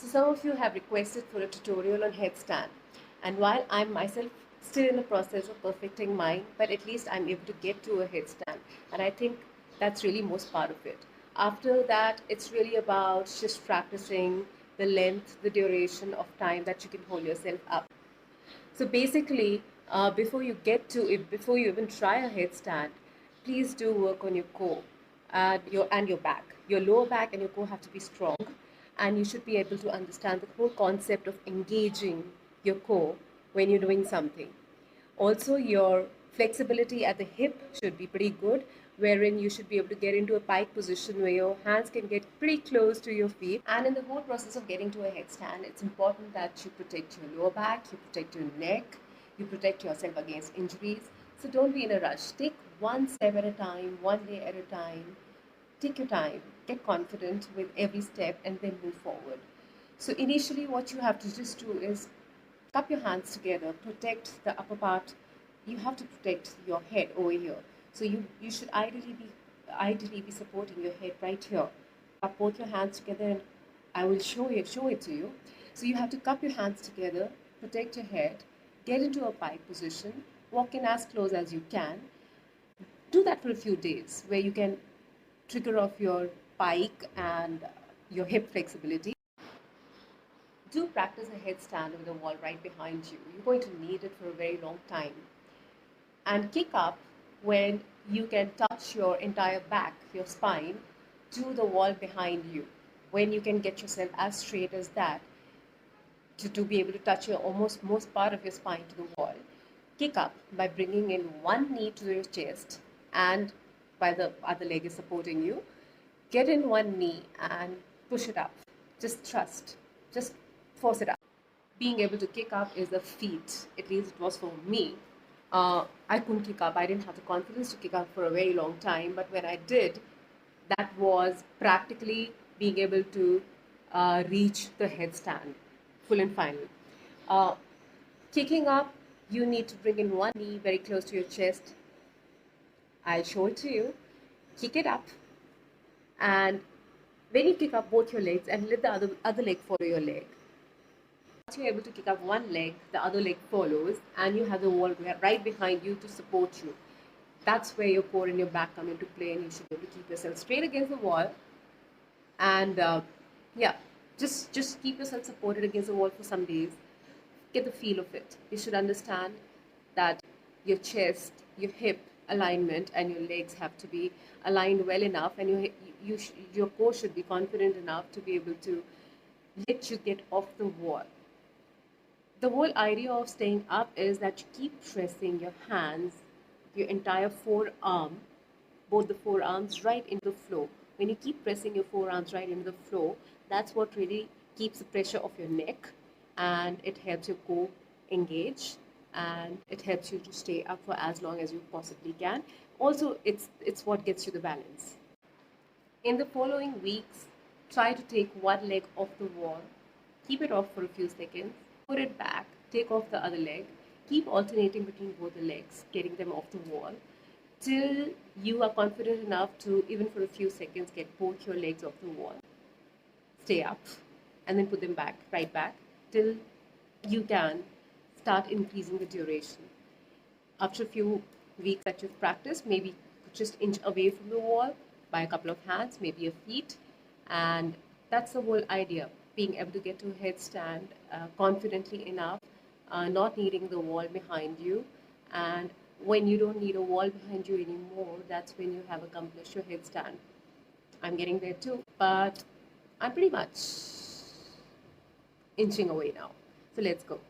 So some of you have requested for a tutorial on headstand, and while I'm myself still in the process of perfecting mine, but at least I'm able to get to a headstand, and I think that's really most part of it. After that, it's really about just practicing the length, the duration of time that you can hold yourself up. So basically, before you even try a headstand, please do work on your core and your back. Your lower back and your core have to be strong, and you should be able to understand the whole concept of engaging your core when you're doing something. Also, your flexibility at the hip should be pretty good, wherein you should be able to get into a pike position where your hands can get pretty close to your feet. And in the whole process of getting to a headstand, it's important that you protect your lower back, you protect your neck, you protect yourself against injuries. So don't be in a rush. Take one step at a time, one day at a time. Take your time, get confident with every step, and then move forward. So initially, what you have to just do is cup your hands together, protect the upper part. You have to protect your head over here. So you should ideally be supporting your head right here. Cup both your hands together, and I will show it to you. So you have to cup your hands together, protect your head, get into a pike position, walk in as close as you can. Do that for a few days where you can trigger off your pike and your hip flexibility. Do practice a headstand with a wall right behind you. You're going to need it for a very long time. And kick up when you can touch your entire back, your spine, to the wall behind you. When you can get yourself as straight as that, to be able to touch your almost most part of your spine to the wall. Kick up by bringing in one knee to your chest, and while the other leg is supporting you, get in one knee and push it up. Just trust. Just force it up. Being able to kick up is a feat. At least it was for me. I couldn't kick up. I didn't have the confidence to kick up for a very long time. But when I did, that was practically being able to reach the headstand, full and final. Kicking up, you need to bring in one knee very close to your chest. I'll show it to you. Kick it up, and when you kick up both your legs and let the other leg follow your leg. Once you're able to kick up one leg, the other leg follows, and you have the wall right behind you to support you. That's where your core and your back come into play, and you should be able to keep yourself straight against the wall. And yeah, just keep yourself supported against the wall for some days. Get the feel of it. You should understand that your chest, your hip alignment, and your legs have to be aligned well enough, and your core should be confident enough to be able to let you get off the wall. The whole idea of staying up is that you keep pressing your hands, your entire forearm, both the forearms right into the floor. When you keep pressing your forearms right into the floor, that's what really keeps the pressure off your neck, and it helps your core engage, and it helps you to stay up for as long as you possibly can. Also, it's what gets you the balance. In the following weeks, try to take one leg off the wall, keep it off for a few seconds, put it back, take off the other leg, keep alternating between both the legs, getting them off the wall, till you are confident enough to, even for a few seconds, get both your legs off the wall. Stay up, and then put them back, right back, till you can start increasing the duration. After a few weeks that you've practiced, maybe just inch away from the wall by a couple of hands, maybe your feet, and that's the whole idea. Being able to get to a headstand confidently enough, not needing the wall behind you, and when you don't need a wall behind you anymore, that's when you have accomplished your headstand. I'm getting there too, but I'm pretty much inching away now. So let's go.